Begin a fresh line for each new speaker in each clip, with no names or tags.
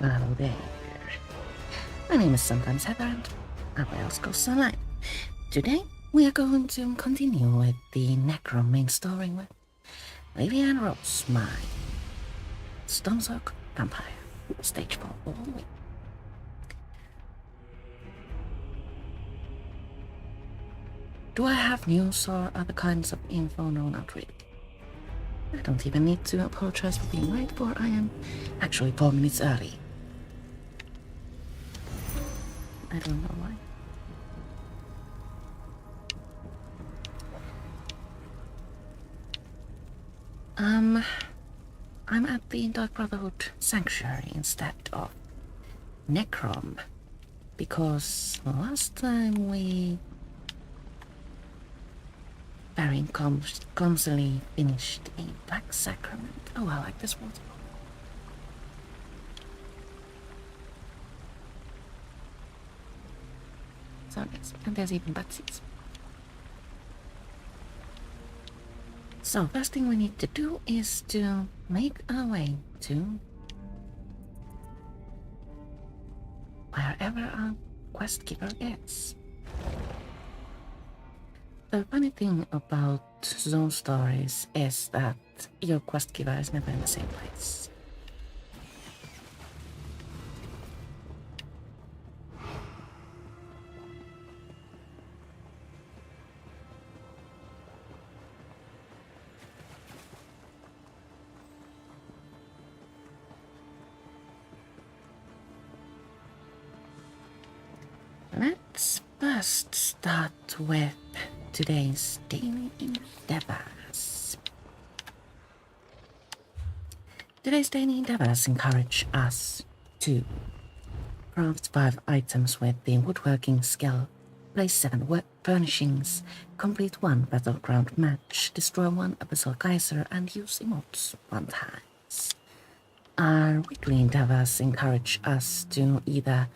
Hello there. My name is sometimes Heather and I also go Sunlight. Today we are going to continue with the Necrom main story with Lillian Rose, my Stonesoak Vampire, stage 4 all the way. Do I have news or other kinds of info? No, not really. I don't even need to apologize for being late, for I am actually 4 minutes early. I don't know why. I'm at the Dark Brotherhood Sanctuary instead of Necrom, because last time we very clumsily finished a Black Sacrament. Oh, I like this water. So yes, and there's even Batsies. So first thing we need to do is to make our way to wherever our quest giver is. The funny thing about zone stories is that your quest giver is never in the same place. Let's first start with today's daily endeavors. Today's daily endeavors encourage us to craft 5 items with the woodworking skill, place 7 furnishings, complete 1 battleground match, destroy 1 abyssal geyser, and use emotes 1 times. Our weekly endeavors encourage us to either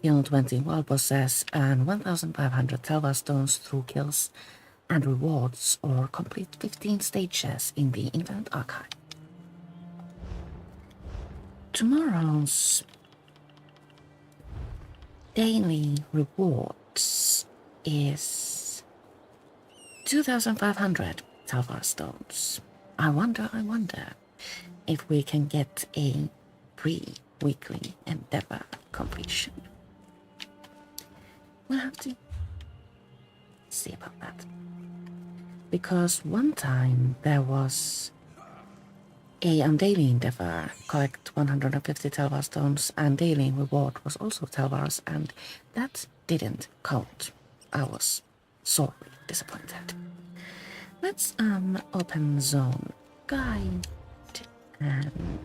kill 20 wild bosses, earn 1,500 Telvar stones through kills and rewards, or complete 15 stages in the Infinite Archive. Tomorrow's daily rewards is 2,500 Telvar stones. I wonder if we can get a free weekly endeavor completion. We'll have to see about that. Because one time there was a daily endeavor, collect 150 Telvar stones, and daily reward was also Telvars, and that didn't count. I was sorely disappointed. Let's open zone guide, and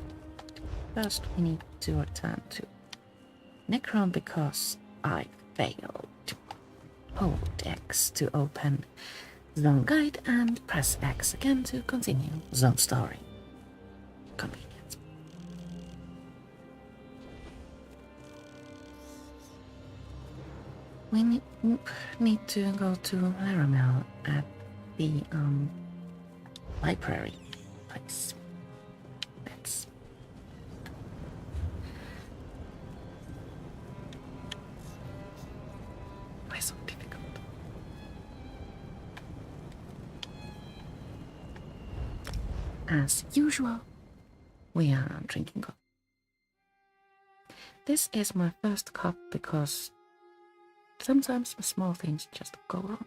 first we need to return to Necrom because I failed. Hold X to open zone guide and press X again to continue zone story. Convenient. We need to go to Laramel at the library place. Let's. Why so difficult? As usual, we are drinking coffee. This is my first cup because sometimes small things just go wrong.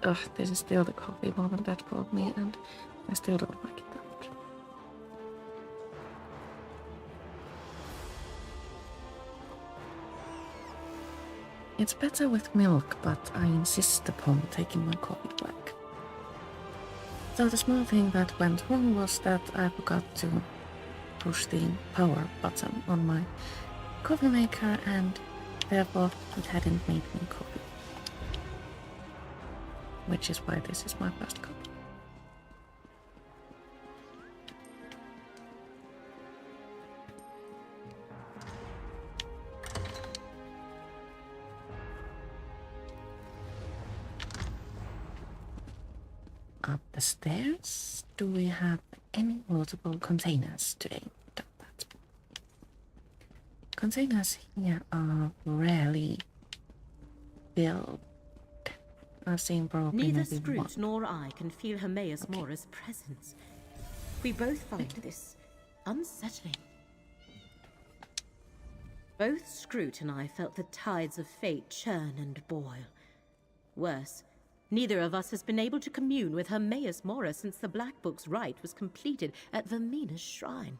Ugh, this is still the coffee moment that brought me, and I still don't like it that much. It's better with milk, but I insist upon taking my coffee black. So the small thing that went wrong was that I forgot to push the power button on my coffee maker, and therefore it hadn't made me coffee. Which is why this is my first cup. up the stairs. Do we have any multiple containers today? Containers here are rarely filled. I've seen probably
Neither
maybe one.
Scruut nor I can feel Hermaeus Mora's presence. We both find this unsettling. Both Scruut and I felt the tides of fate churn and boil. Worse, neither of us has been able to commune with Hermaeus Mora since the Black Book's rite was completed at Vermina's shrine.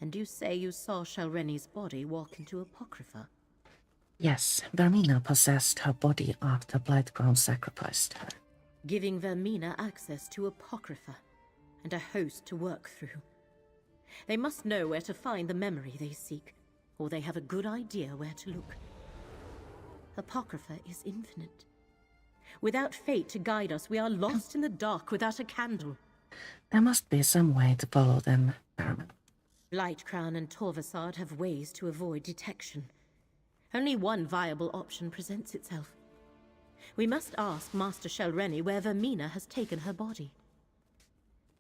And you say you saw Shalreni's body walk into Apocrypha?
Yes, Vermina possessed her body after Blightground sacrificed her.
Giving Vermina access to Apocrypha and a host to work through. They must know where to find the memory they seek, or they have a good idea where to look. Apocrypha is infinite. Without fate to guide us, we are lost in the dark without a candle.
There must be some way to follow them, Baron.
Lightcrown and Torvasard have ways to avoid detection. Only one viable option presents itself. We must ask Master Shalreni where Vermina has taken her body.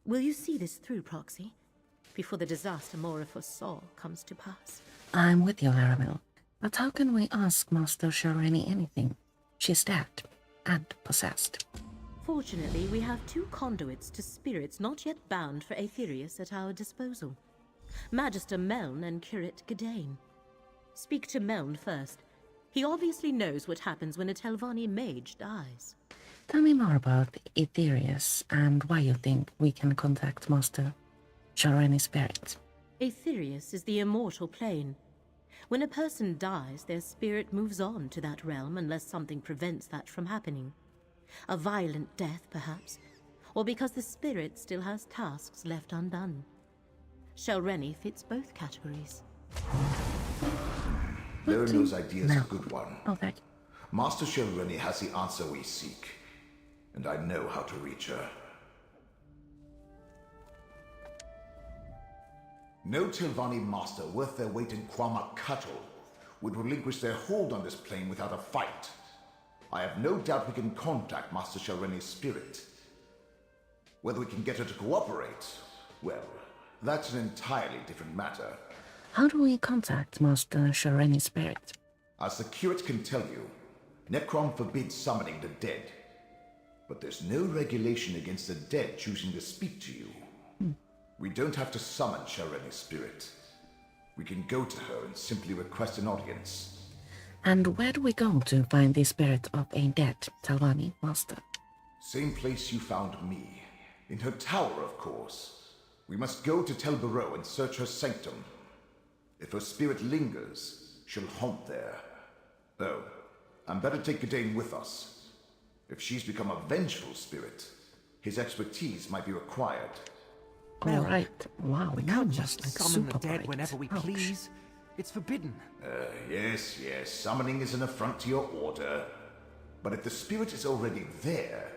Will you see this through, Proxy, before the disaster Mora foresaw comes to pass?
I'm with you, Laramil. But how can we ask Master Shalreni anything? She's dead and possessed.
Fortunately, we have two conduits to spirits not yet bound for Aetherius at our disposal. Magister Meln and Curate Gadain. Speak to Meln first. He obviously knows what happens when a Telvanni mage dies.
Tell me more about Aetherius and why you think we can contact Master Shalreni's spirit.
Aetherius is the immortal plane. When a person dies, their spirit moves on to that realm unless something prevents that from happening. A violent death, perhaps, or because the spirit still has tasks left undone. Shalreni fits both categories.
Laramil's idea is a good one.
Oh, thank you.
Master Shalreni has the answer we seek, and I know how to reach her. No Telvanni master worth their weight in Quamak cattle would relinquish their hold on this plane without a fight. I have no doubt we can contact Master Shalreni's spirit. Whether we can get her to cooperate, well, that's an entirely different matter.
How do we contact Master Shalreni's spirit?
As the curate can tell you, Necrom forbids summoning the dead. But there's no regulation against the dead choosing to speak to you. We don't have to summon Shalreni's spirit. We can go to her and simply request an audience.
And where do we go to find the spirit of a dead Telvanni master?
Same place you found me. In her tower, of course. We must go to Tel Barrow and search her sanctum. If her spirit lingers, she'll haunt there. Though, I'm better take Gadain with us. If she's become a vengeful spirit, his expertise might be required.
All right. Wow,
We
now
can't
just
just
like
summon the
super
dead
bright.
whenever we
Ouch.
please. It's forbidden.
Yes, summoning is an affront to your order. But if the spirit is already there...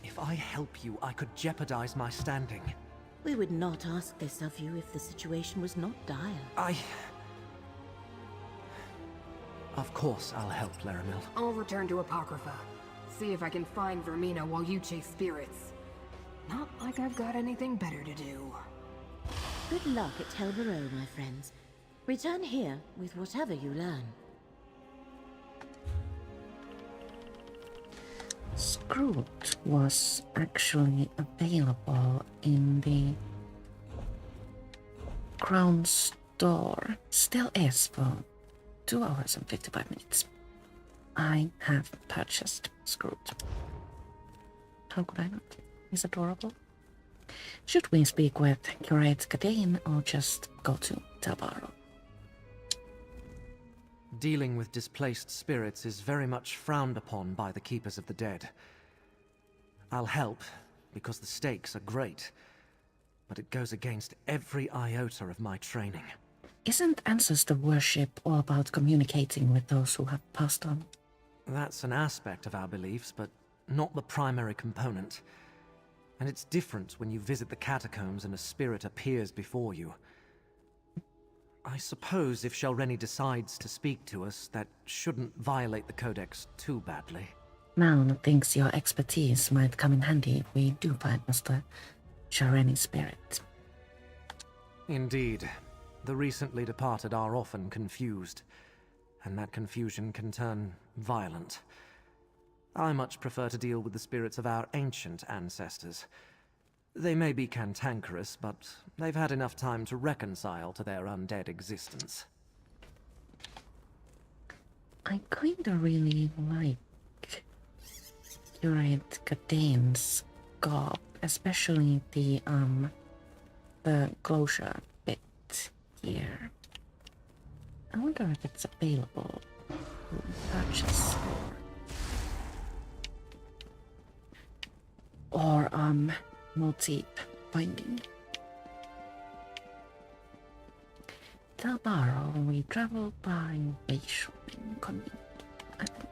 If I help you, I could jeopardize my standing.
We would not ask this of you if the situation was not dire.
Of course I'll help, Laramil.
I'll return to Apocrypha. See if I can find Vermina while you chase spirits. Not like I've got anything better to do.
Good luck at Tel Barrow, my friends. Return here with whatever you learn.
Scruut was actually available in the Crown store. Still is for 2 hours and 55 minutes. I have purchased Scruut. How could I not? He's adorable. Should we speak with Curate Gadain or just go to Tel Barrow?
Dealing with displaced spirits is very much frowned upon by the Keepers of the Dead. I'll help, because the stakes are great, but it goes against every iota of my training.
Isn't ancestor worship all about communicating with those who have passed on?
That's an aspect of our beliefs, but not the primary component. And it's different when you visit the catacombs and a spirit appears before you. I suppose if Shalreni decides to speak to us, that shouldn't violate the Codex too badly.
Noun thinks your expertise might come in handy if we do find Master Shareni's spirit.
Indeed. The recently departed are often confused, and that confusion can turn violent. I much prefer to deal with the spirits of our ancient ancestors. They may be cantankerous, but they've had enough time to reconcile to their undead existence.
I kinda really like Curate Cadane's gob, especially the closure bit here. I wonder if it's available to purchase or motif binding. Talbaro, we travel by way shopping convenient, I think.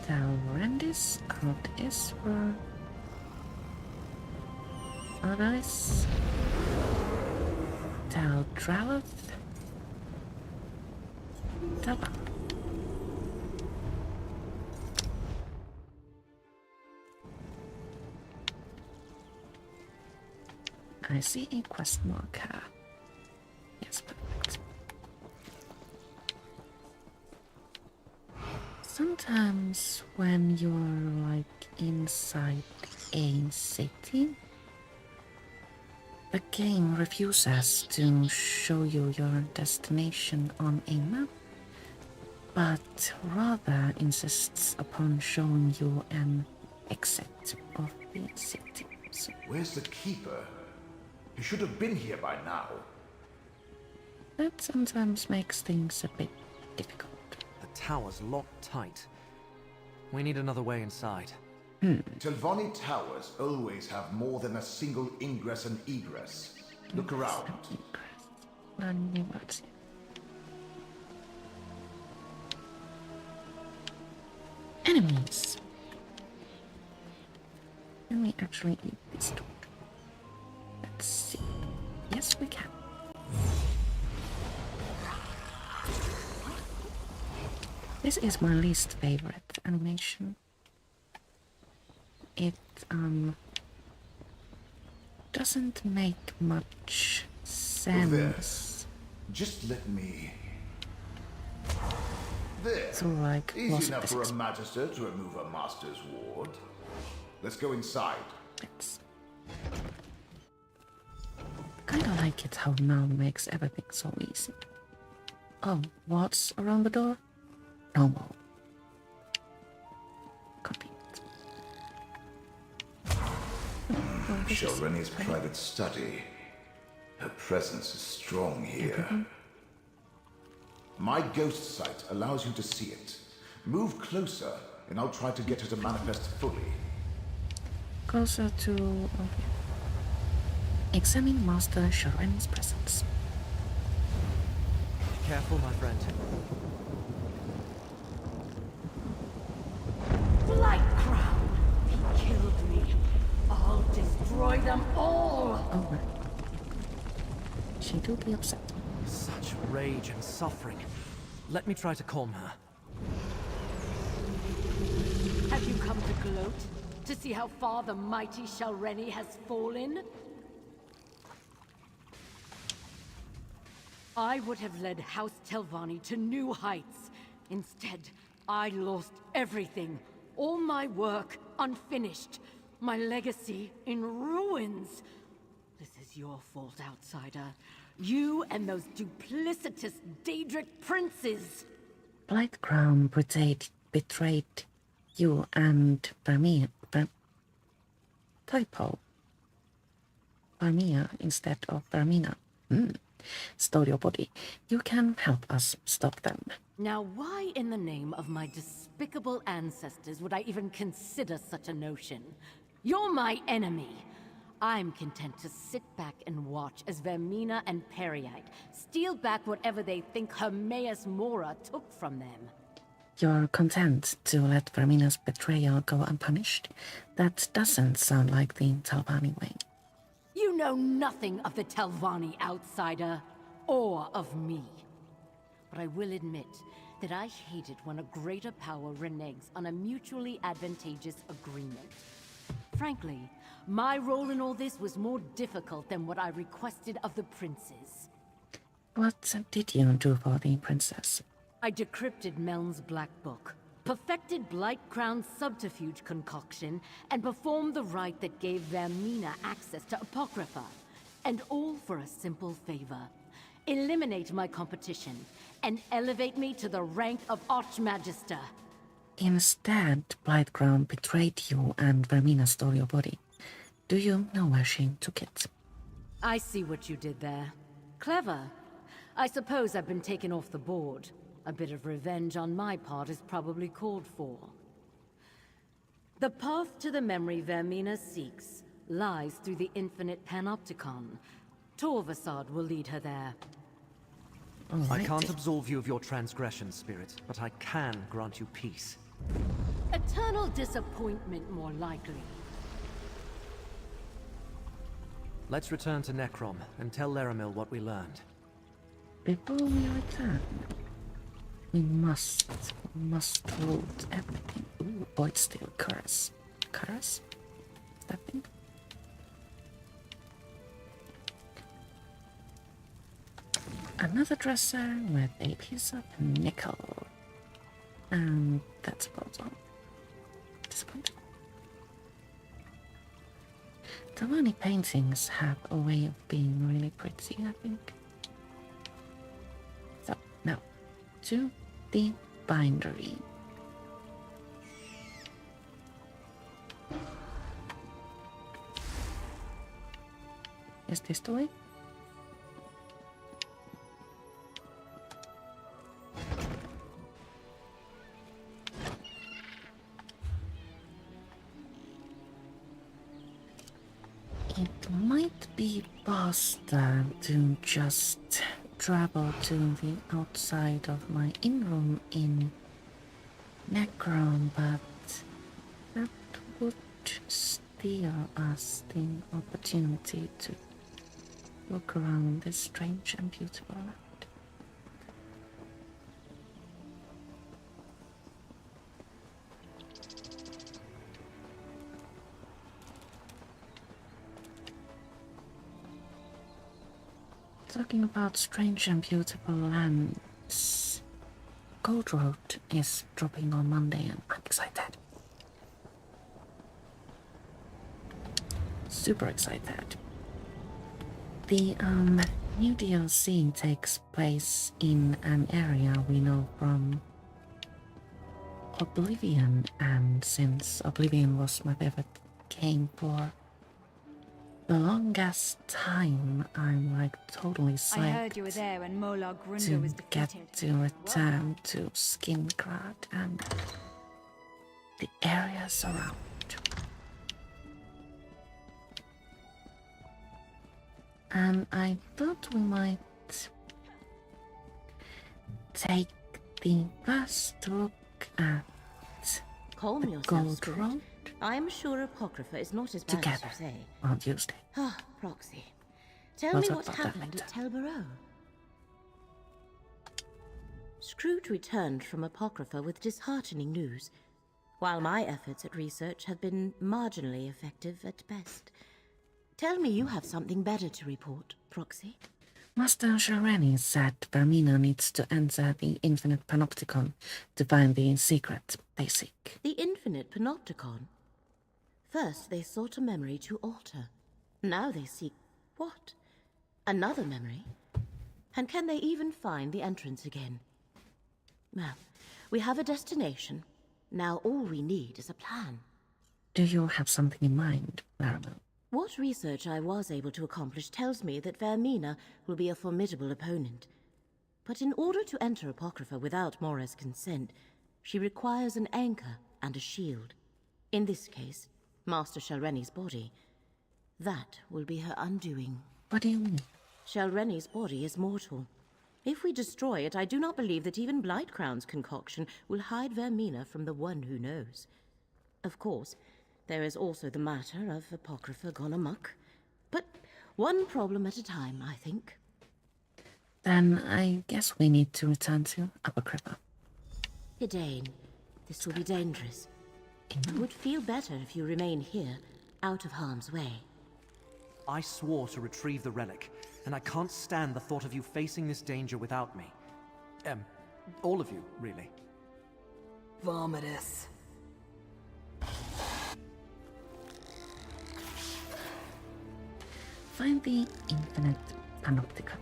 Talrendis, out is for others. Taldraloth, Taba. I see a quest marker. Yes, perfect. Sometimes when you're like inside a city, the game refuses to show you your destination on a map, but rather insists upon showing you an exit of the city. So
Where's the keeper? He should have been here by now.
that sometimes makes things a bit difficult.
The tower's locked tight. We need another way inside.
Telvanni towers always have more than a single ingress and egress. Look around.
Enemies. Can we actually eat this dog? Let's see. Yes, we can. This is my least favorite animation. It doesn't make much sense.
Just let me... There.
So like
Easy enough for a magister to remove a master's ward. Let's go inside.
Let's kinda like it how now makes everything so easy. Oh, what's around the door? No more. Copy.
Shareni's private study. Her presence is strong here. My ghost sight allows you to see it. Move closer, and I'll try to get her to manifest fully.
Closer to... Okay. Examine Master Shareni's presence.
Careful, my friend.
Blight Crown! He killed me. I'll destroy them all!
Oh, right. She do be upset.
Such rage and suffering. Let me try to calm her.
Have you come to gloat? To see how far the mighty Shareni has fallen? I would have led House Telvanni to new heights. Instead, I lost everything. All my work unfinished. My legacy in ruins. This is your fault, outsider. You and those duplicitous Daedric princes.
Blight Crown betrayed you and Vermeer. Typo. Vermeer instead of Vermina. Stole your body. You can help us stop them.
Now, why in the name of my despicable ancestors would I even consider such a notion? You're my enemy. I'm content to sit back and watch as Vermina and Periite steal back whatever they think Hermaeus Mora took from them.
You're content to let Vermina's betrayal go unpunished? That doesn't sound like the Talvani way.
You know nothing of the Telvanni, outsider, or of me. But I will admit that I hate it when a greater power reneges on a mutually advantageous agreement. Frankly, my role in all this was more difficult than what I requested of the princes.
What did you do for the princess?
I decrypted Meln's Black Book, perfected Blight-Crown's subterfuge concoction, and performed the rite that gave Vermina access to Apocrypha. And all for a simple favor. Eliminate my competition, and elevate me to the rank of Archmagister.
Instead, Blight-Crown betrayed you and Vermina stole your body. Do you know where she took it?
I see what you did there. Clever. I suppose I've been taken off the board. A bit of revenge on my part is probably called for. The path to the memory Vermina seeks lies through the infinite panopticon. Torvasad will lead her there.
I can't absolve you of your transgression, Spirit, but I can grant you peace.
Eternal disappointment, more likely.
Let's return to Necrom and tell Laramil what we learned.
Before we return, we must loot everything. Ooh, void steel curse. Curse? That thing? Another dresser with a piece of nickel. And that's about all. Disappointing. Talvani paintings have a way of being really pretty, I think. So, now, to the bindery. Is this the way? It might be faster to just travel to the outside of my in-room in Necrom, but that would steal us the opportunity to look around this strange and beautiful land. Talking about strange and beautiful lands, Gold Road is dropping on Monday and I'm excited. Super excited. The new DLC takes place in an area we know from Oblivion, and since Oblivion was my favorite game for the longest time, I'm like totally psyched
I heard you were there when Molar Grunder was
to get
defeated.
to return to Skingrad and the areas around. And I thought we might take the first look at
Calm
the
yourself,
Gold
Scruut.
Road
I'm sure Apocrypha is not as bad
together
as you say.
on Tuesday.
Ah, Proxy. Tell
We'll
me
talk
what
about that
happened
later.
at Tel Barrow. Scruut returned from Apocrypha with disheartening news, while my efforts at research have been marginally effective at best. Tell me you have something better to report, Proxy.
Master Shareni said Vermina needs to enter the Infinite Panopticon to find the secret they seek.
The Infinite Panopticon? First they sought a memory to alter. Now they seek what? Another memory? And can they even find the entrance again? Well, we have a destination. Now all we need is a plan.
Do you have something in mind, Laramil?
What research I was able to accomplish tells me that Vermina will be a formidable opponent. But in order to enter Apocrypha without Mora's consent, she requires an anchor and a shield. In this case, Master Shalreni's body. That will be her undoing.
What do you mean?
Shalreni's body is mortal. If we destroy it, I do not believe that even Blightcrown's concoction will hide Vermina from the one who knows. Of course, there is also the matter of Apocrypha gone amok. But one problem at a time, I think.
Then I guess we need to return to Apocrypha.
Hidane, this will be dangerous. It would feel better if you remain here, out of harm's way.
I swore to retrieve the relic, and I can't stand the thought of you facing this danger without me. All of you, really.
Vomitus.
Find the infinite panopticon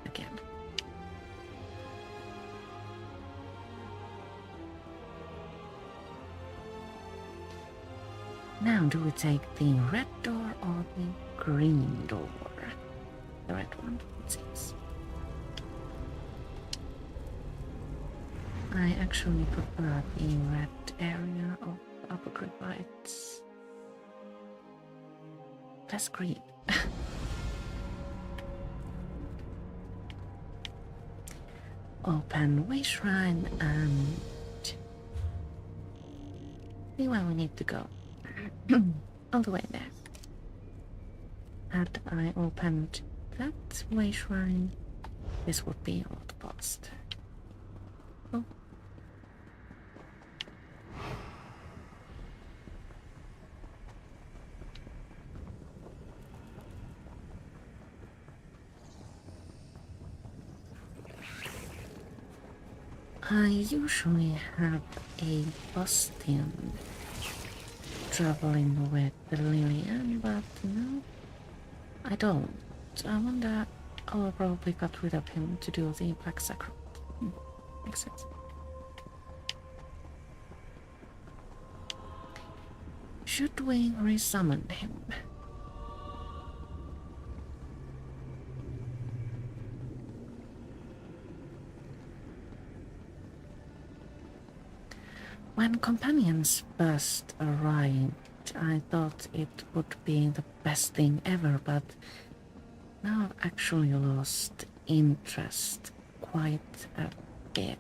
again. Now, do we take the red door or the green door? The red one, it seems. I actually prefer the red area of Apocrypha. It's less green. Open way shrine and see where we need to go. All the way there. Had I opened that way shrine, this would be outpost. Oh. I usually have a Bastian traveling with the Lillian, but no, I don't. I wonder, I probably got rid of him to do the Black Sacrament. Makes sense. Should we resummon him? When companions first arrived, I thought it would be the best thing ever, but now I've actually lost interest quite a bit.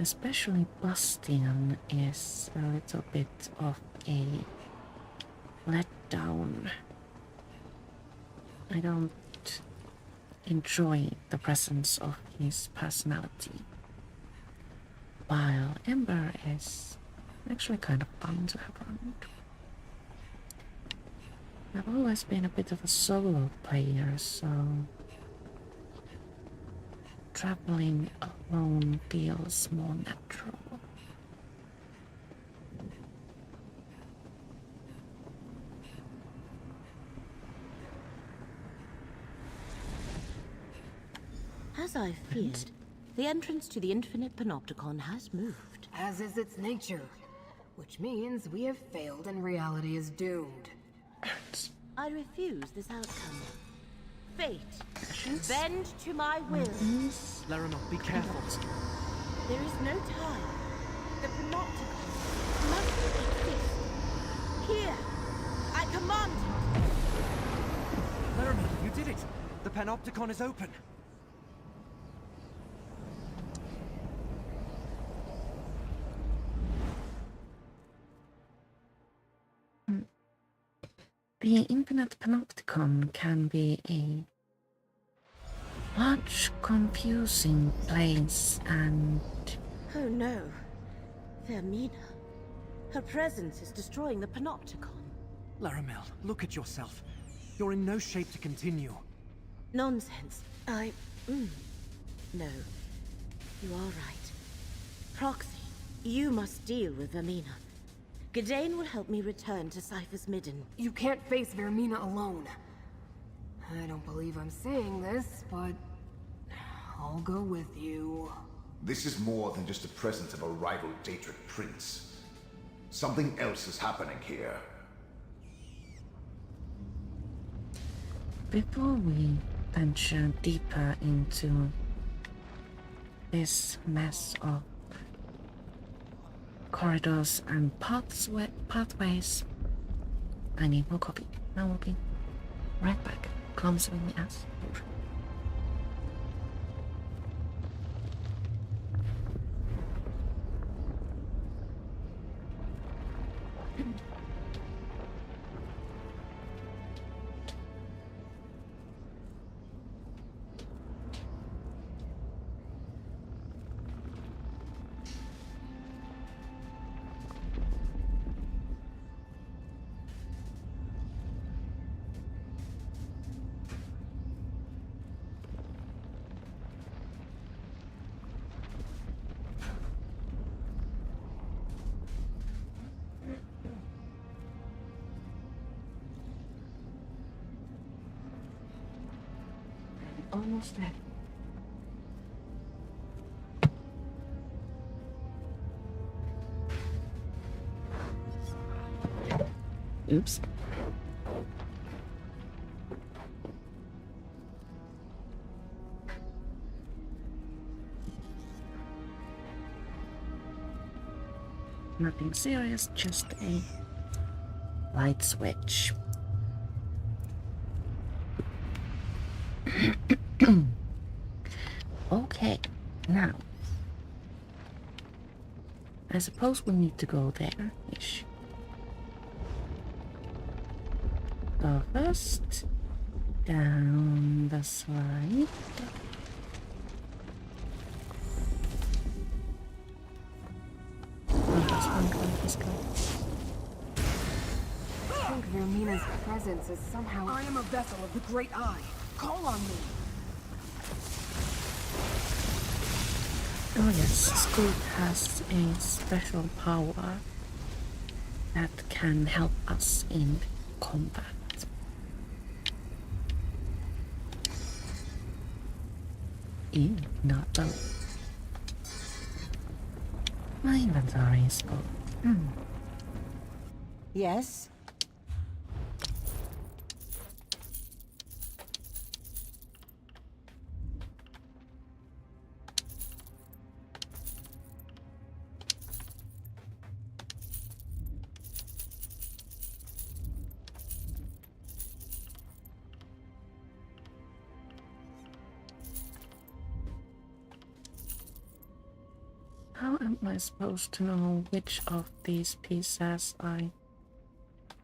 Especially Bastian is a little bit of a letdown. I don't enjoy the presence of his personality, while Ember is actually kind of fun to have around. I've always been a bit of a solo player, so traveling alone feels more natural.
As I feared, the entrance to the Infinite Panopticon has moved.
As is its nature. Which means we have failed and reality is doomed.
I refuse this outcome. Fate, bend to my will.
Laramel, be careful.
There is no time. The Panopticon must exist. Here, I command it.
Laramel, you did it! The Panopticon is open!
The Infinite Panopticon can be a large, confusing place, and
Oh no. Vermina. Her presence is destroying the Panopticon.
Laramel, look at yourself. You're in no shape to continue.
Nonsense. No. You are right. Proxy, you must deal with Vermina. Gadain will help me return to Cypher's Midden.
You can't face Vermina alone. I don't believe I'm saying this, but I'll go with you.
This is more than just the presence of a rival Daedric prince. Something else is happening here.
before we venture deeper into this mess of corridors and pathways. I need more copy. I will be right back. Clumsily as usual. Almost there. Oops. Nothing serious, just a light switch. Okay, now I suppose we need to go there-ish. So first, down the slide. Oh, this one going this go.
I think Vermina's presence is somehow... I am a vessel of the Great Eye. Call on me.
Oh yes, Scruut has a special power that can help us in combat. Ew, not though. My inventory is full.
Yes?
How am I supposed to know which of these pieces I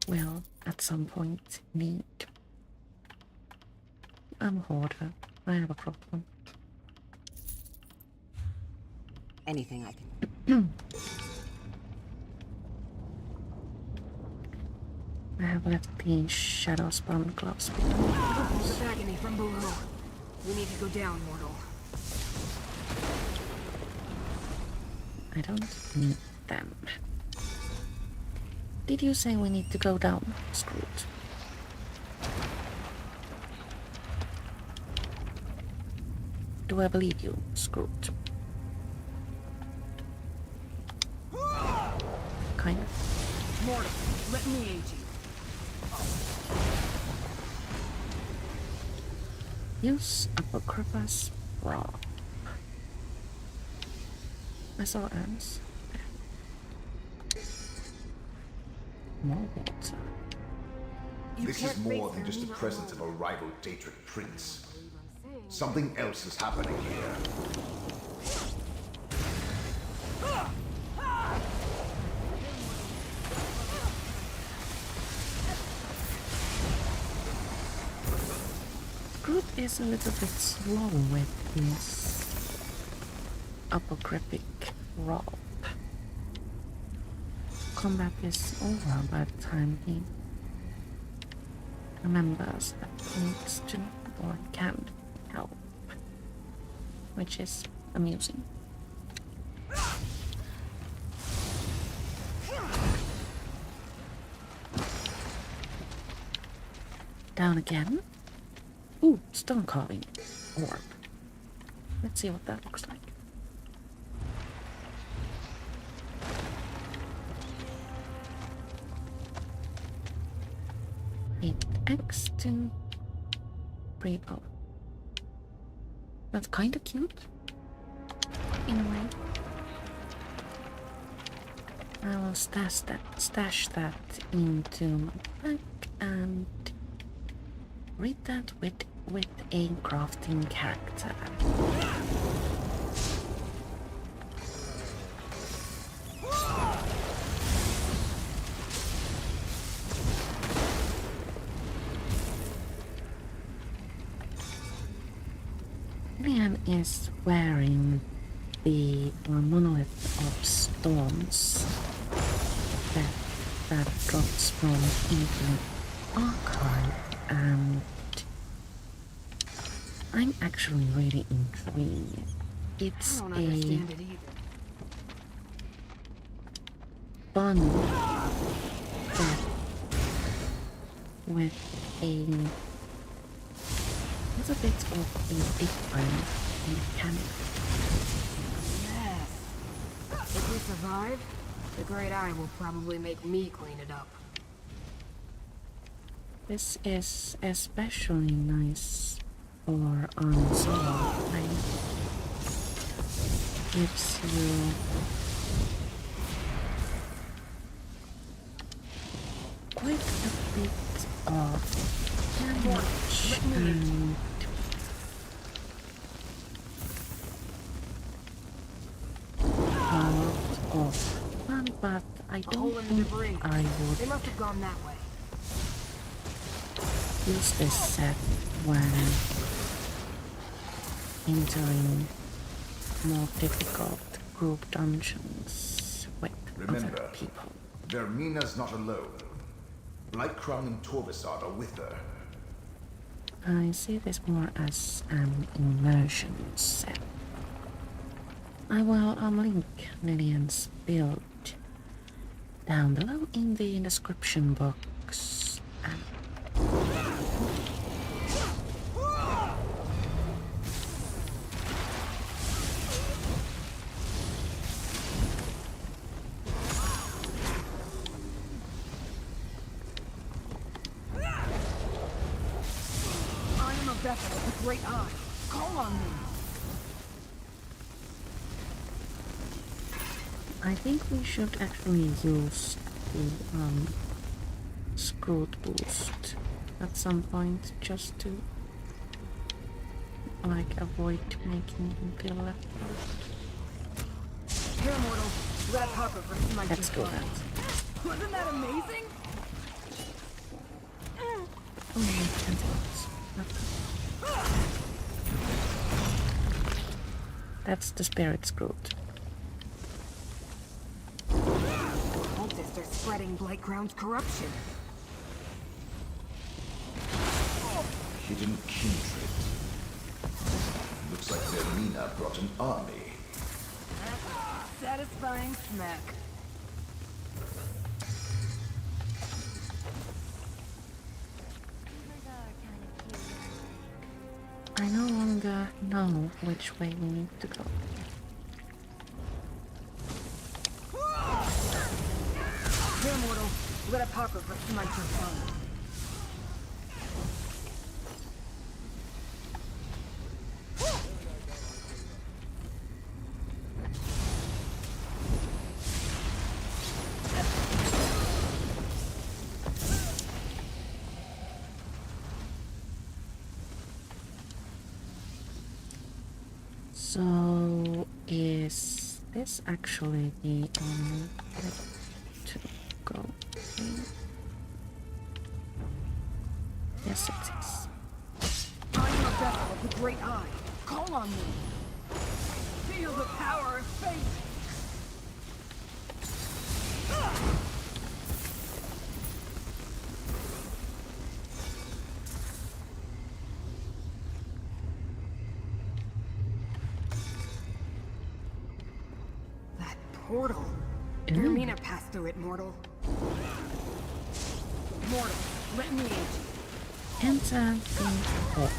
will at some point need? I'm a hoarder. I have a problem.
Anything I can...
I have left the shadow spawn gloves
The agony from below. We need to go down, mortal.
I don't need them. Did you say we need to go down, Scruut? Do I believe you, Scruut? Kind of.
Mortal, let me aid you.
Use Apocryphus Raw. I saw ants. More water.
This is more than just the presence of a rival Daedric prince. Something else is happening here.
Scruut is a little bit slow with his apocryphic rob. Combat is over by the time he remembers that he needs to or can help, which is amusing. Down again. Ooh, stone carving orb. Let's see what that looks like. Hit X to repo. That's kinda cute. In a way. I will stash that into my bag and read that with a crafting character. Lillian is wearing the monolith of storms that drops from Infinite Archive, and I'm actually really intrigued. It's
I don't
a
understand it either.
fun set with a little bit of a different mechanic.
Yes. If we survive, the Great Eye will probably make me clean it up.
This is especially nice for solo play. Gives you quite a bit of damage and a lot of fun, but I don't think I would
They must have gone that way.
use this set when entering more difficult group dungeons with
Remember,
other people.
Vermina's not alone. Blightcrown and Torvisard are with her.
I see this more as an immersion set. I will link Lillian's build down below in the description box. And
I am a vessel of the Great Eye. Call on me.
I think we should actually use the Scruut boost at some point, just to like avoid making him feel left out.
Here, mortal. Let Harper versus my
Let's do that.
Wasn't that amazing?
Oh, yeah, tentacles. That's the spirit Scruut.
Cultists are spreading Blightcrown's corruption.
Hidden kindred. Looks like Vermina brought an army.
Satisfying smack.
I no longer know which way we need to go.
Here, mortal. Let up Harper versus my phone.
So, is this actually the only way to go in? Yes, it is.
I am a vessel of the Great Eye. Call on me. Feel the power of faith. That portal. Vermina passed through it, mortal. Mortal, let me aid you.
Enter the portal.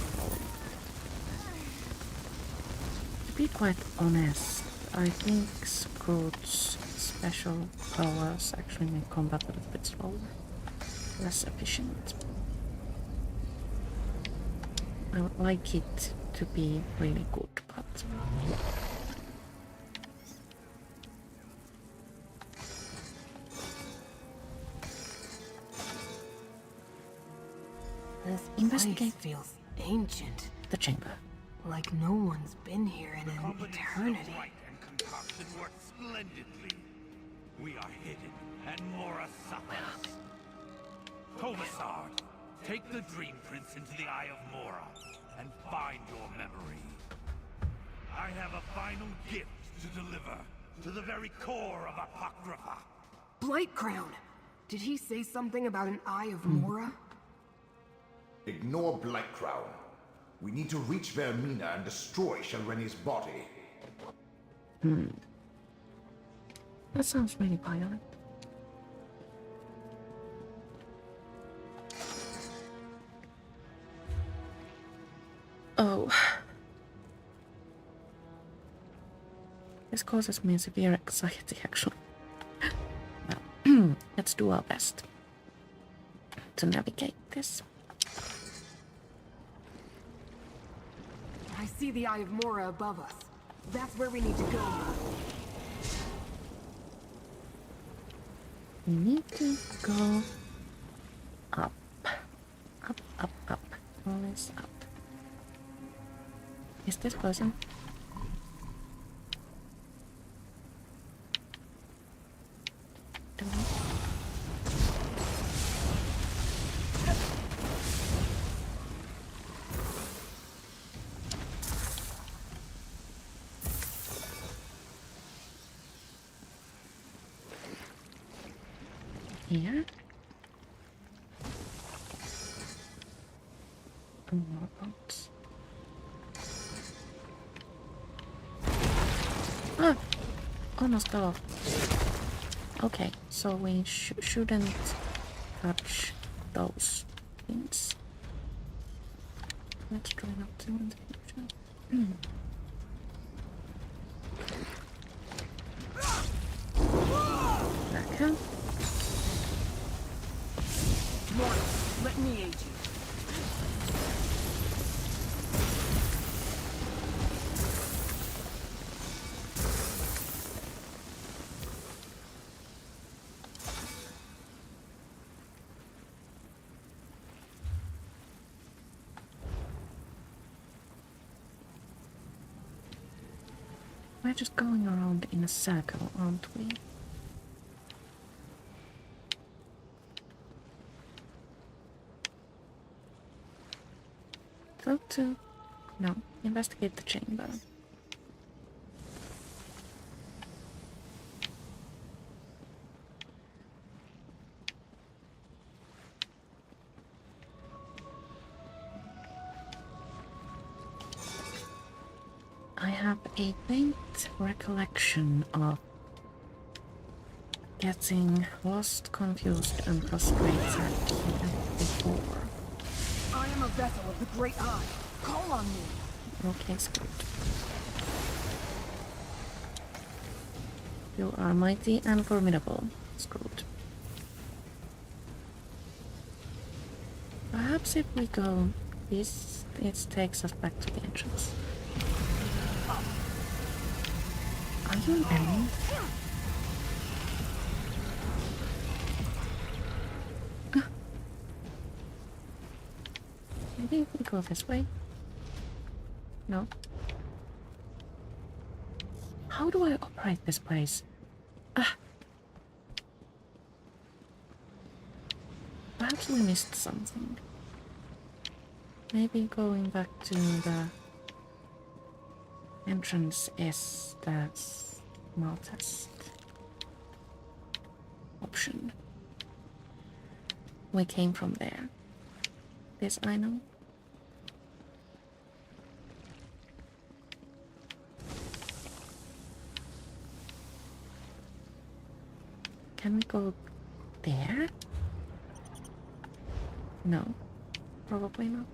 To be quite honest, I think Scruut's special powers actually make combat a little bit slower, less efficient. I would like it to be really good, but
This
Investigate
place feels ancient.
the chamber.
Like no one's been here in an eternity.
And concoction work splendidly. We are hidden, and Mora suffers. Commissar, take the Dream Prince into the Eye of Mora and find your memory. I have a final gift to deliver to the very core of Apocrypha.
Blight Crown! Did he say something about an Eye of Mora?
Ignore Blight Crown. We need to reach Vermina and destroy Shalreni's body.
That sounds really violent. Oh. This causes me severe anxiety, actually. Well, let's do our best to navigate this.
I see the Eye of Mora above us. That's where we need to go.
We need to go up. Up, up, up. Always up. Is this person? Here. More boats. Ah! Almost fell off. Okay, so we shouldn't touch those things. Let's try not to in the future. Okay.
Mora, let me aid you.
We're just going around in a circle, aren't we? Talk to... No, investigate the chamber. I have a faint recollection of getting lost, confused, and frustrated here before.
I am a vessel of the Great Eye. Call on me.
Okay, Scruut. You are mighty and formidable, Scruut. Perhaps if we go this, it takes us back to the entrance. Are you an enemy? Maybe we go this way? No. How do I operate this place? Perhaps we missed something. Maybe going back to the entrance is the smartest option. We came from there. This I know. Can we go there? No, probably not.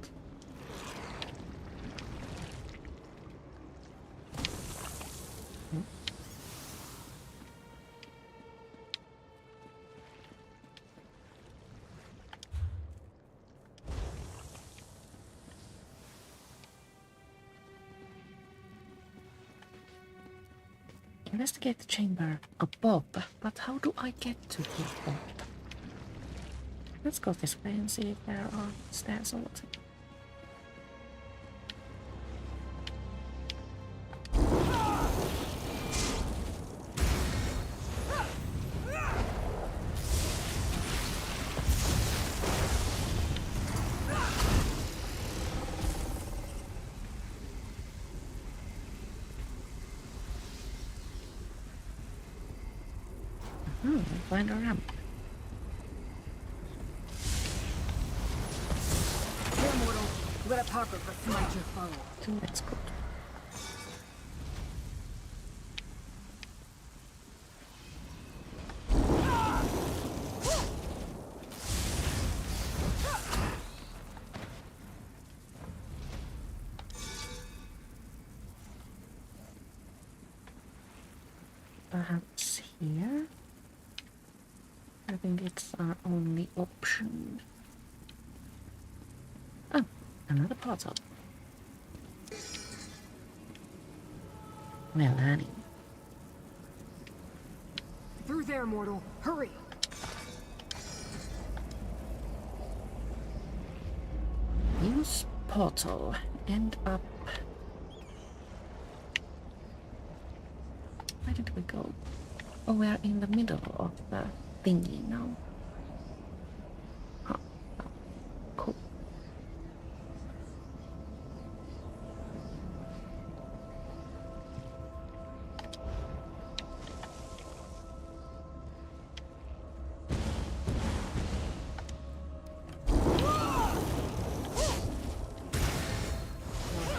Investigate the chamber above, but how do I get to the above? Let's go this way and see if there are stairs or what. Find a ramp.
Here, mortal. Let Apocrypha smite your foe.
That's good. Perhaps here? I think it's our only option. Oh, another portal. Well, Annie.
Through there, mortal. Hurry!
Use portal. End up. Where did we go? Oh, we're in the middle of the thingy now. Oh, cool.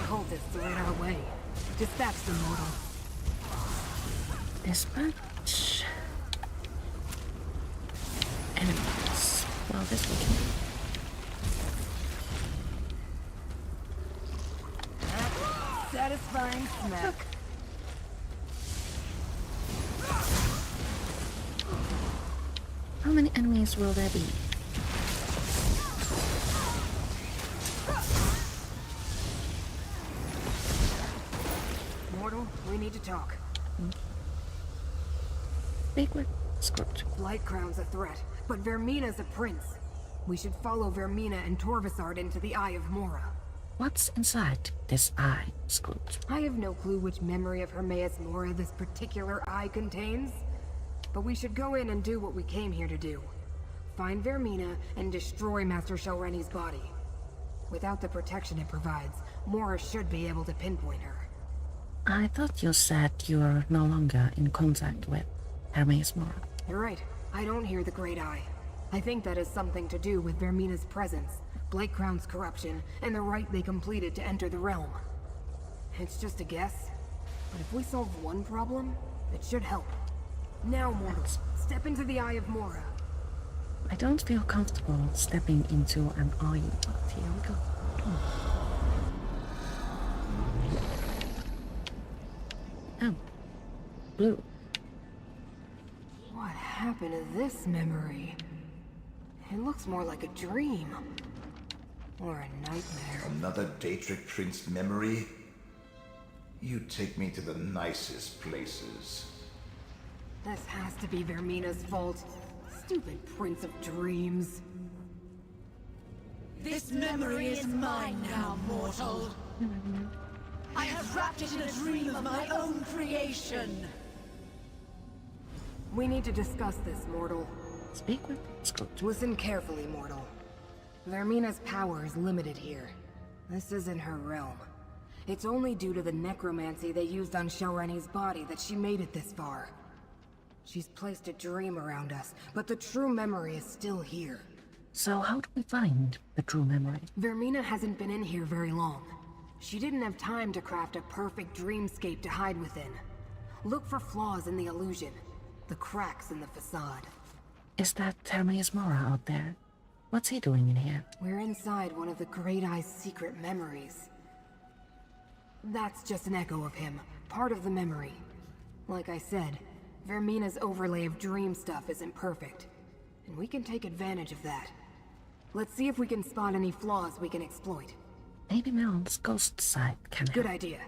Cultists are in our way. Dispatch them, mortal.
Dispatch. Enemies. Well, this we can.
Satisfying smack.
How many enemies will there be?
Mortal, we need to talk.
Speak with Scruut.
Blight Crown's a threat, but Vermina's a prince. We should follow Vermina and Torvasard into the Eye of Mora.
What's inside this eye, Scruut?
I have no clue which memory of Hermaeus Mora this particular eye contains, but we should go in and do what we came here to do. Find Vermina and destroy Master Shelreni's body. Without the protection it provides, Mora should be able to pinpoint her.
I thought you said you are no longer in contact with Hermaeus Mora.
You're right. I don't hear the Great Eye. I think that has something to do with Vermina's presence, Blight Crown's corruption, and the rite they completed to enter the realm. It's just a guess, but if we solve one problem, it should help. Now, mortals, step into the Eye of Mora.
I don't feel comfortable stepping into an eye, but here we go. Oh, blue.
What happened to this memory? It looks more like a dream. Or a nightmare.
Another Daedric Prince memory? You take me to the nicest places.
This has to be Vermina's fault. Stupid Prince of Dreams.
This memory is mine now, mortal. I have wrapped it in a dream of my own creation.
We need to discuss this, mortal.
Speak with Scruut.
Listen carefully, mortal. Vermina's power is limited here. This isn't her realm. It's only due to the necromancy they used on Shelreni's body that she made it this far. She's placed a dream around us, but the true memory is still here.
So how do we find the true memory?
Vermina hasn't been in here very long. She didn't have time to craft a perfect dreamscape to hide within. Look for flaws in the illusion, the cracks in the facade.
Is that Hermaeus Mora out there? What's he doing in here?
We're inside one of the Great Eye's secret memories. That's just an echo of him, part of the memory. Like I said, Vermina's overlay of dream stuff isn't perfect, and we can take advantage of that. Let's see if we can spot any flaws we can exploit.
Maybe Melon's ghost side can help.
Good idea.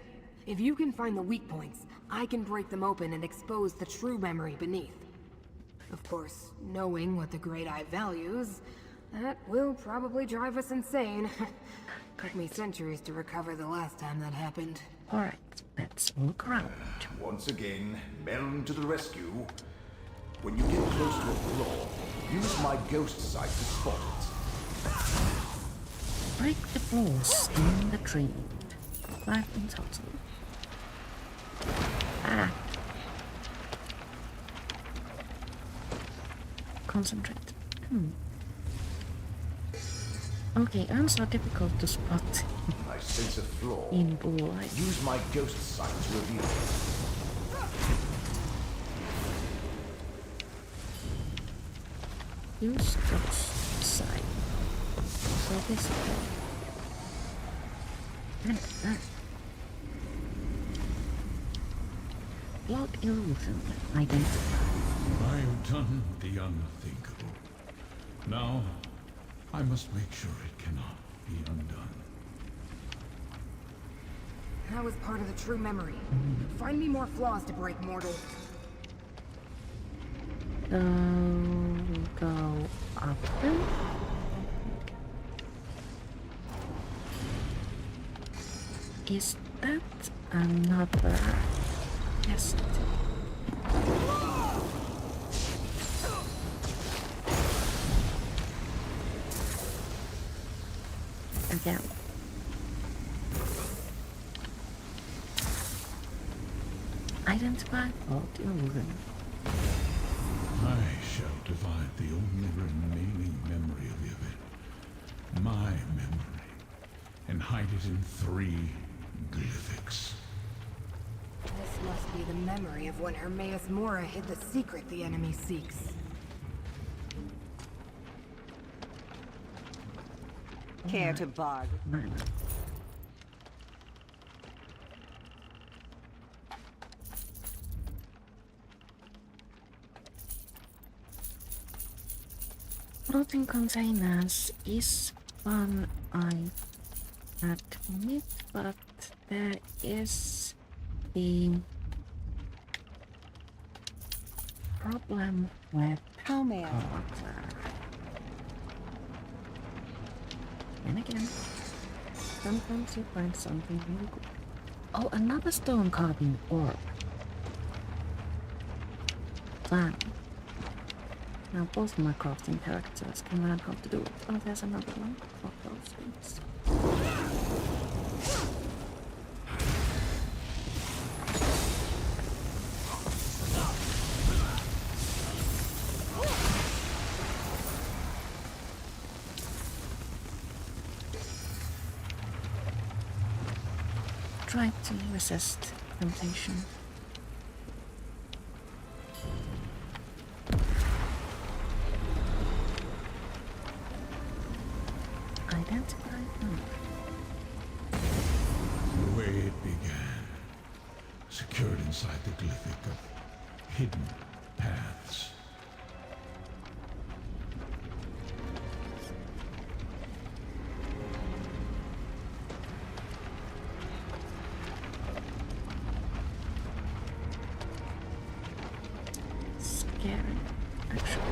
If you can find the weak points, I can break them open and expose the true memory beneath. Of course, knowing what the Great Eye values, That will probably drive us insane. Took me centuries to recover the last time that happened.
Alright, let's look around.
Once again, Melon to the rescue. When you get close to a flaw, use my ghost sight to spot it.
Break the flaws in the tree. 5 in total. Ah. Concentrate. Okay, arms are difficult to spot
I sense a flaw.
in blue light.
Use my ghost sight to reveal it.
Use ghost sight. So this way. Blood illusion identified.
I've done the unthinkable. Now, I must make sure it cannot be undone.
That was part of the true memory. Find me more flaws to break, mortal.
Go up then. Is that another test? Again. Identify fault illusion.
I shall divide the only remaining memory of Yvette, my memory, and hide it in 3 glyphics.
This must be the memory of when Hermaeus Mora hid the secret the enemy seeks.
Care to bargain?
Nine. Floating containers is fun, I admit, but there is the problem with
How may I?
water. And again, sometimes you find something really good. Oh, another stone carving orb. Fun. Now both of my crafting characters can learn how to do it. Oh, there's another one of those things. Try to resist temptation. Identify
The way it began, secured inside the glyphic of hidden paths.
scary, actually.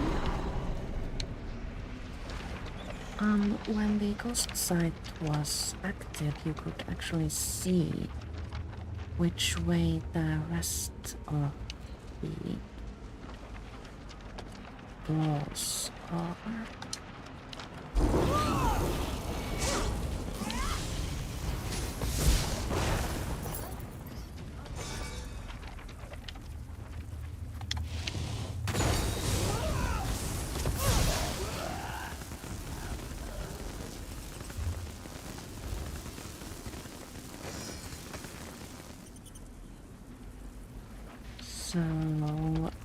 When the ghost sight was active, you could actually see which way the rest of the floors are. So,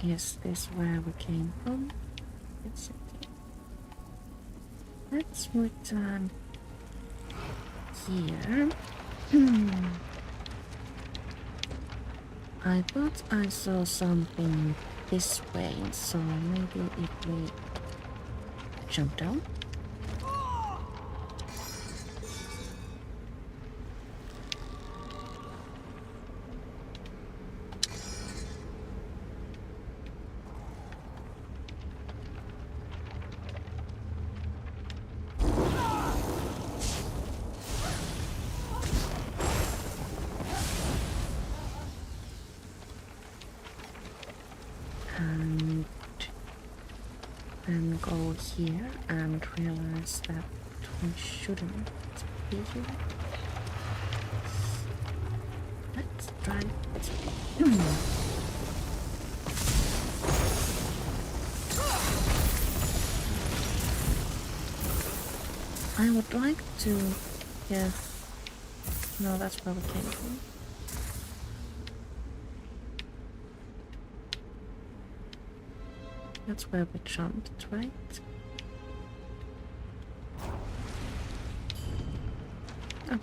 is this where we came from? It's it. Let's return here. I thought I saw something this way, so maybe if we jump down. go here and realize that we shouldn't be here. Let's try it. I would like to get... No, that's where we came from. That's where we jumped, right? Oh.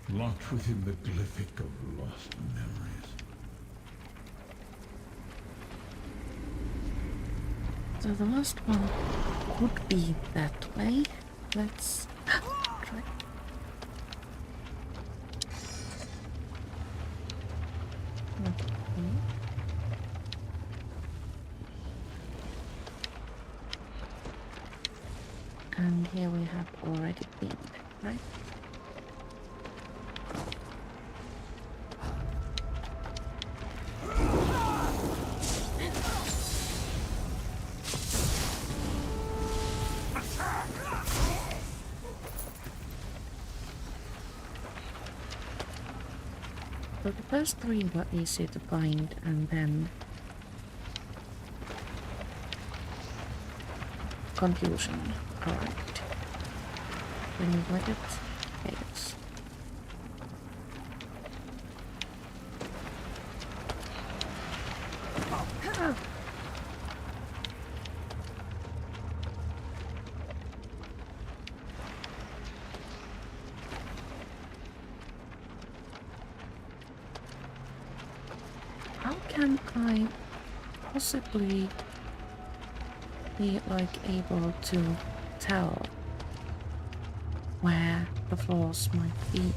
Locked within the glyphic of lost memories.
So the last one could be that way. Let's try. Okay. And here we have already been, right? So the first three were easy to find, and then confusion. Alright. When you like it, chaos. Oh. How can I possibly be like able to tell where the floors might be?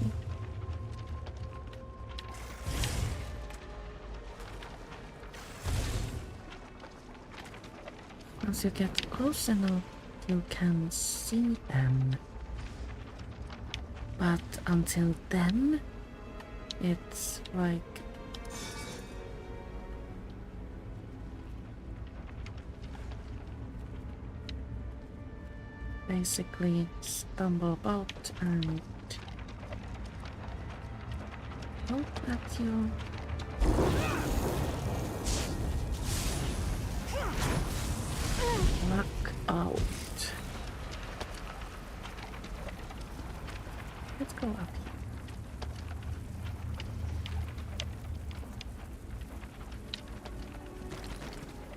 Once you get close enough, you can see them. But until then, it's like basically stumble about and hope that you luck out. Let's go up here.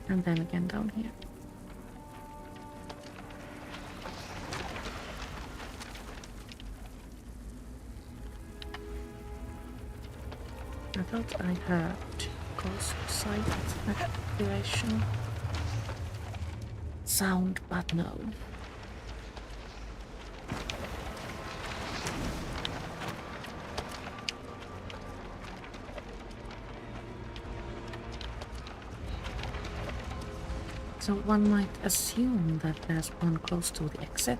And then again down here. I thought I heard ghost sight activation sound, but no. So one might assume that there's one close to the exit.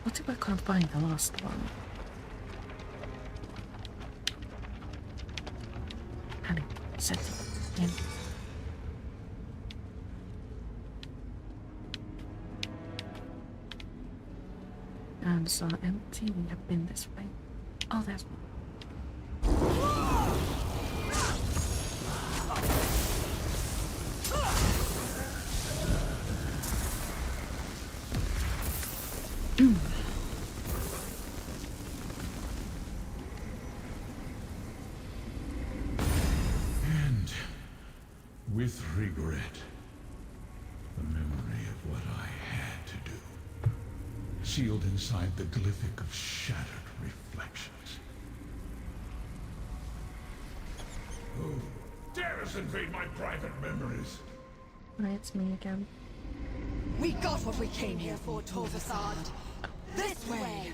What if I can't find the last one? Honey, set it in. And so empty, we have been this way. Oh, there's one.
And with regret, the memory of what I had to do, sealed inside the glyphic of shattered reflections. Who dares invade my private memories?
Hi, it's me again.
We got what we came here for, Torvasad. This way!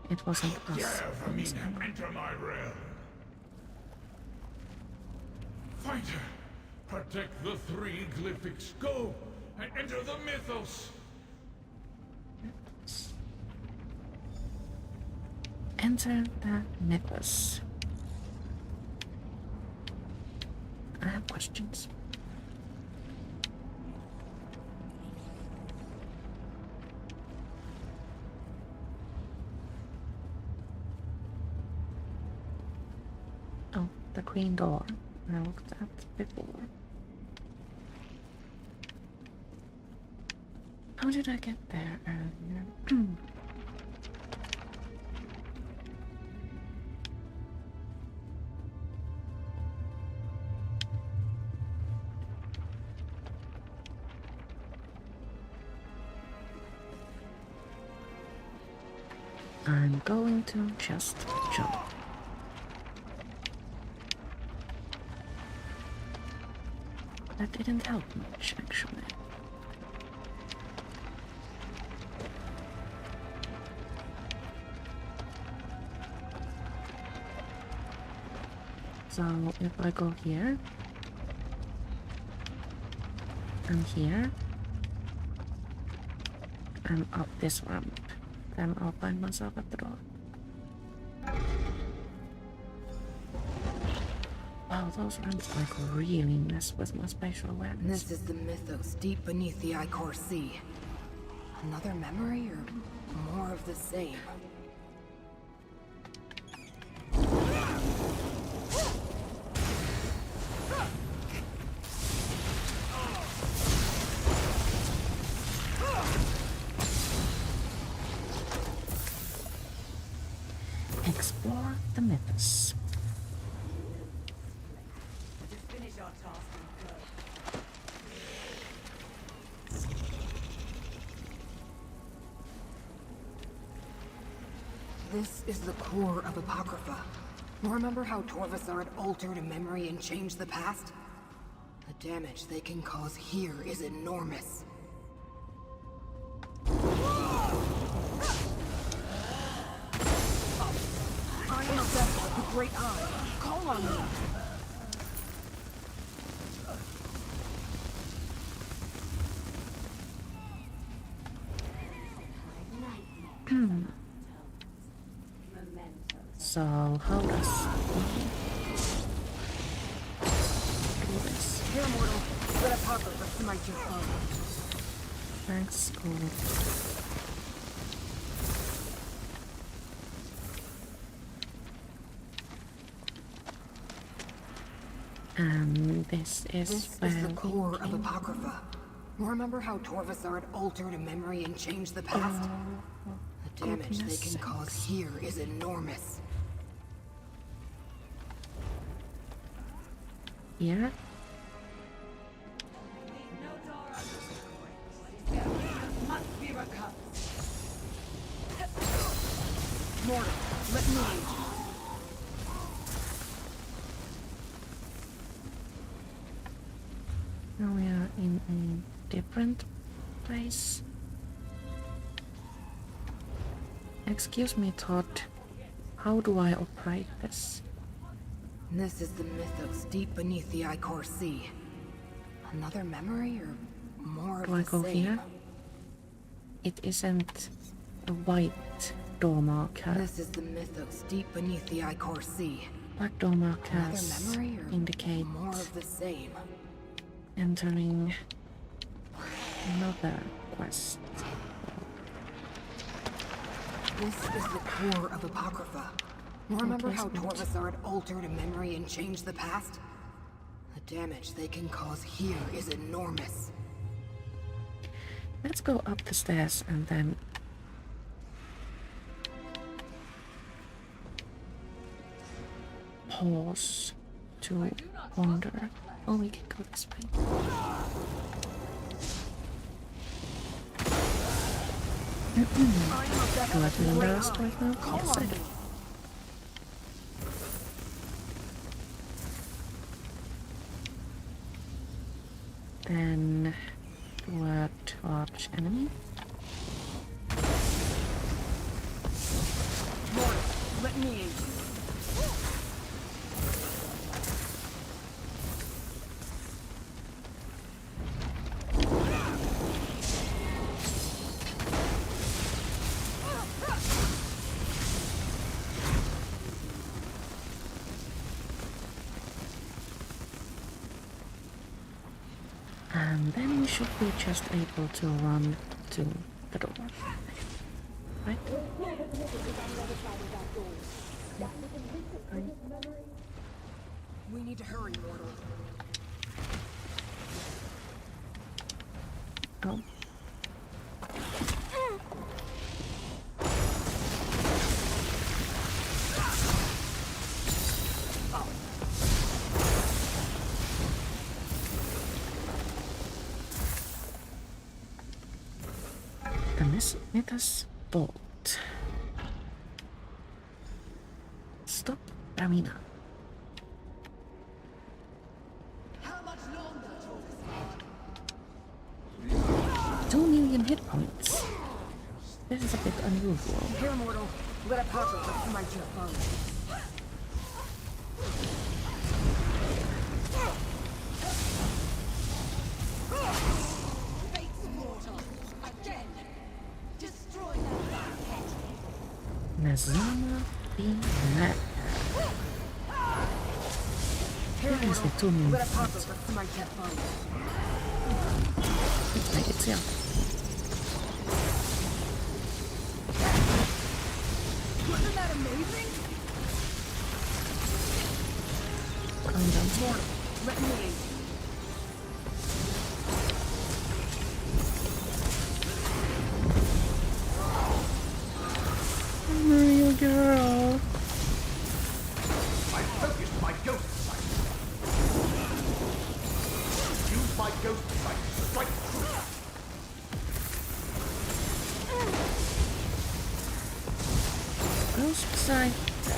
It wasn't us.
Dare Vermina enter my realm. Fighter, protect the 3 glyphics. Go and enter the mythos.
Enter the mythos. I have questions. Oh, the green door I looked at before. How did I get there earlier? I'm going to just jump. That didn't help much, actually. So if I go here and here and up this ramp, then I'll find myself at the door. Wow, those ramps like really mess with my spatial awareness.
This is the mythos deep beneath the Icor Sea. Another memory or more of the same?
Explore the mythos.
This is the core of Apocrypha. Remember how Torvasar had altered a memory and changed the past? The damage they can cause here is enormous. I am a vessel of the Great Eye. Call on me.
So how does do this?
Here, mortal. Let Apocrypha smite your foe.
Thanks, Scruut. And this is where
the
we
core of
came.
Apocrypha. Remember how Torvasar had altered a memory and changed the past? The damage they can cause here is enormous.
Here?
Mortal, let me aid you.
Now we are in a different place. Excuse me, Todd. How do I operate this?
This is the mythos deep beneath the Icor Sea. Another memory or more of
Do I
the
go
same?
here? It isn't a white door marker.
This is the mythos deep beneath the Icor Sea.
Black door
Another
markers
memory or
indicate
more of the same?
entering another quest.
This is the core of Apocrypha. Remember how Torvasar had altered a memory and changed the past? The damage they can cause here is enormous.
Let's go up the stairs and then pause to wonder. Oh, we can go this way. Do I feel embarrassed right now? Yes, I do. Then toward enemy.
Let me in.
And then we should be just able to run to the door. Right?
We need to hurry, mortal.
Oh. The Mythos Bolt. Stop, Ramina.
How much longer,
2 million hit points. This is a bit unusual.
Here, mortal. Let a pop up for my jet phone.
Nazama being mad. Here is the 2 million
Let a pop
points.
up for my jet phone.
Make it sound.
Wasn't that amazing?
Calm down.
Mortal, let me in.
Real girl.
I focused my ghost sight. Use my ghost sight to strike true.
Ghost sight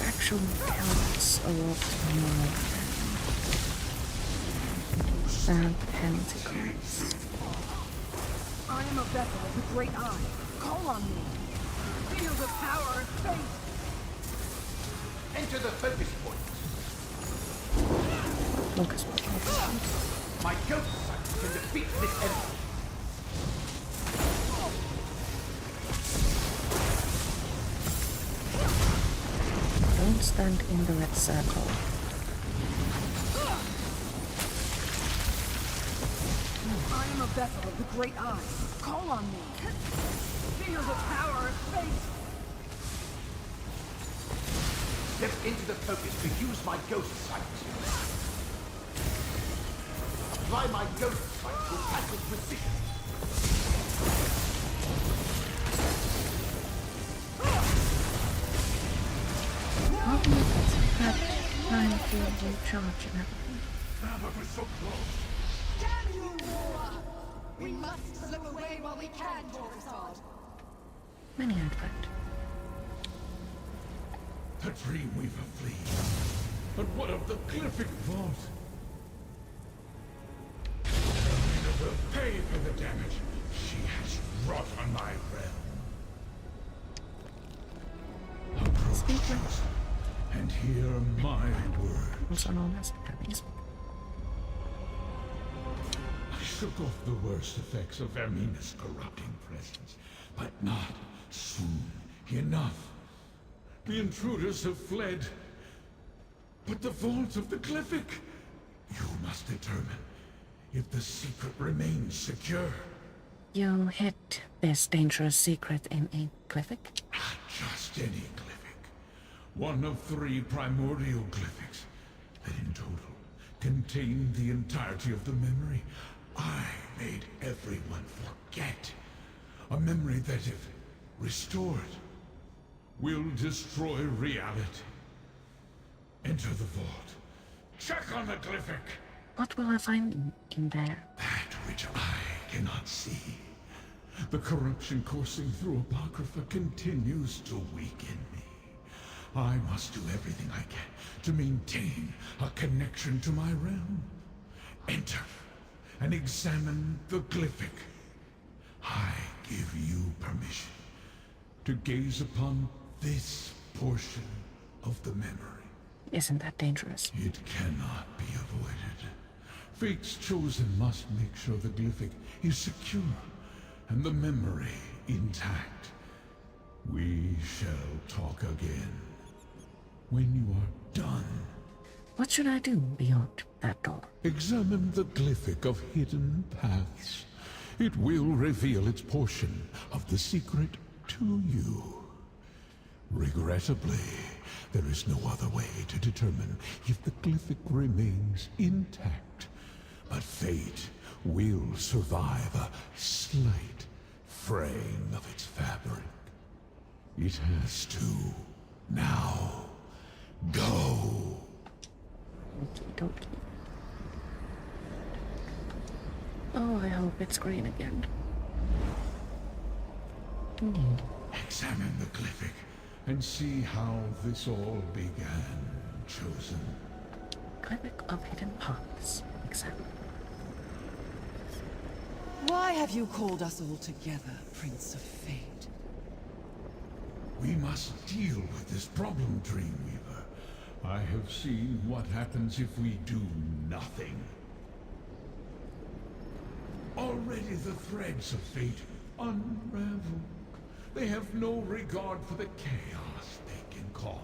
actually counts a lot more than pentacles.
I am a vessel of the great eye. Call on me. Feel the power of faith.
Enter the focus point.
Focus point.
My ghost sight can defeat this enemy.
Don't stand in the red circle.
I am a vessel of the great eye. Call on me. Feel the power of faith.
Step into the focus to use my ghost sight. Apply my ghost sight to attack with precision.
How do you have time to recharge and everything?
That was so close.
Damn you, Mora! We must slip away while we can, Torgasard.
Many advert.
The Dreamweaver flees. But what of the Glyphic Vault? Elena will pay for the damage she has wrought on my realm. Approach and hear my words.
Also known as Hermes.
I shook off the worst effects of Vermina's corrupting presence, but not soon enough. The intruders have fled. But the vault of the Glyphic! You must determine if the secret remains secure.
You hid this dangerous secret in a glyphic?
Not just any Glyphic. One of 3 primordial Glyphics that in total contain the entirety of the memory I made everyone forget. A memory that, if restored, will destroy reality. Enter the vault. Check on the Glyphic.
What will I find in there?
That which I cannot see. The corruption coursing through Apocrypha continues to weaken me. I must do everything I can to maintain a connection to my realm. Enter and examine the Glyphic. I give you permission to gaze upon this portion of the memory.
Isn't that dangerous?
It cannot be avoided. Fate's chosen must make sure the glyphic is secure and the memory intact. We shall talk again when you are done.
What should I do beyond that door?
Examine the glyphic of hidden paths. It will reveal its portion of the secret to you. Regrettably, there is no other way to determine if the glyphic remains intact. But fate will survive a slight fraying of its fabric. It has to. Now, go!
Okie-dokie. Oh, I hope it's green again.
Examine the glyphic and see how this all began, Chosen.
Glyphic of hidden paths. Exactly.
Why have you called us all together, Prince of Fate?
We must deal with this problem, Dreamweaver. I have seen what happens if we do nothing. Already the threads of fate unravel. They have no regard for the chaos they can cause.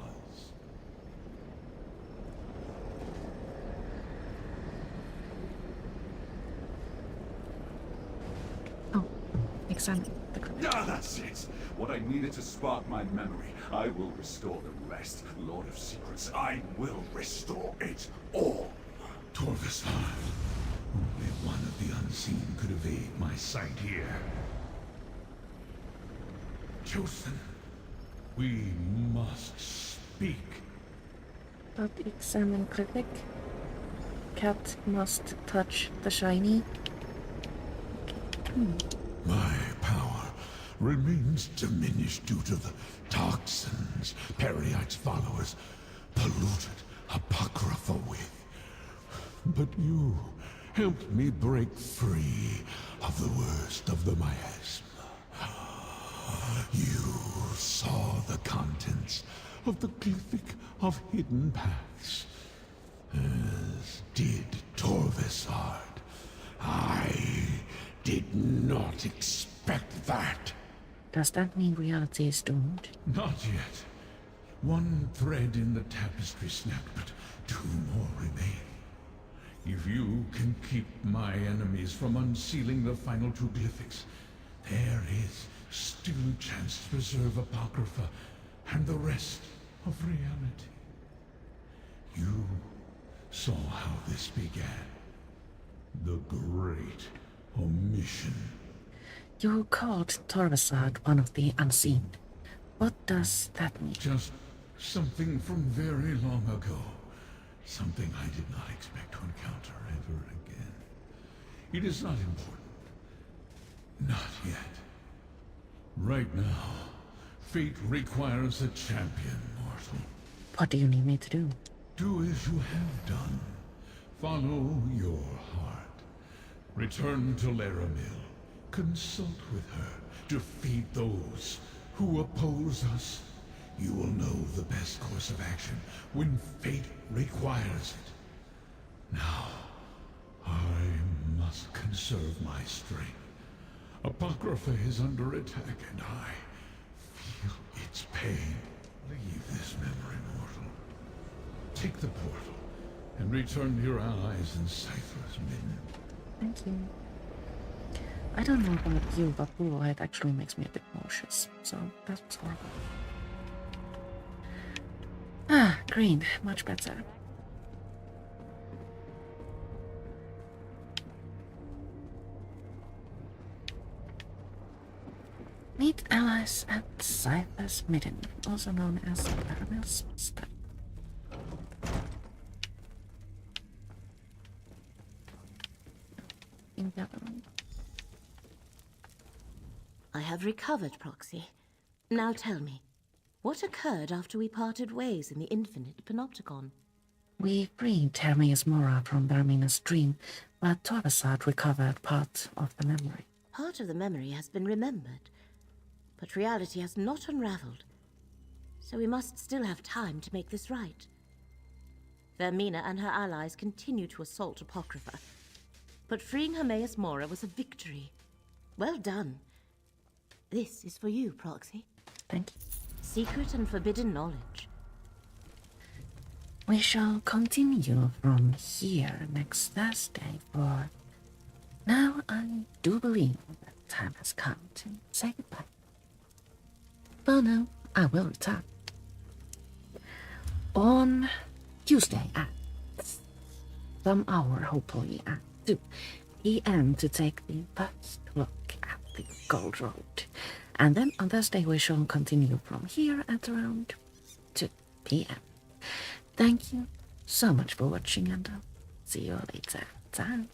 Oh, examine the glyphic.
Ah, that's it! What I needed to spark my memory. I will restore the rest. Lord of Secrets, I will restore it all!
Torvusard, only one of the unseen could evade my sight here. Chosen, we must speak.
But examine glyphic. Cat must touch the shiny.
My power remains diminished due to the toxins Periite's followers polluted Apocrypha with. But you helped me break free of the worst of the miasma. You saw the contents of the glyphic of hidden paths, as did Torvusard. I did not expect that.
Does that mean reality is doomed?
Not yet. One thread in the tapestry snapped, but two more remain. If you can keep my enemies from unsealing the final two glyphics, there is still a chance to preserve Apocrypha and the rest of reality. You saw how this began. The great omission.
You called Torvusard one of the unseen. What does that mean?
Just something from very long ago. Something I did not expect to encounter ever again. It is not important. Not yet. Right now, fate requires a champion, mortal.
What do you need me to do?
Do as you have done. Follow your heart. Return to Laramil. Consult with her. Defeat those who oppose us. You will know the best course of action when fate requires it. Now, I must conserve my strength. Apocrypha is under attack, and I feel its pain. Leave this memory, mortal. Take the portal, and return to your allies in Cypher's Midden.
Thank you. I don't know about you, but blue light actually makes me a bit nauseous, so that was horrible. Ah, green, much better. Meet allies at Cypher's Midden, also known as Laramil's Step. In the other room.
I have recovered, Proxy. Now tell me, what occurred after we parted ways in the Infinite Panopticon?
We freed Hermes Mora from Vermina's dream, but Torvusard recovered part of the memory.
Part of the memory has been remembered, but reality has not unraveled. So we must still have time to make this right. Vermina and her allies continue to assault Apocrypha, but freeing Hermaeus Mora was a victory. Well done. This is for you, Proxy.
Thank you.
Secret and forbidden knowledge.
We shall continue from here next Thursday, for now I do believe that time has come to say goodbye. For now, I will return on Tuesday at some hour, hopefully at 2 p.m. to take the first look at the Gold Road. And then on Thursday we shall continue from here at around 2 p.m. Thank you so much for watching, and I'll see you later. Bye.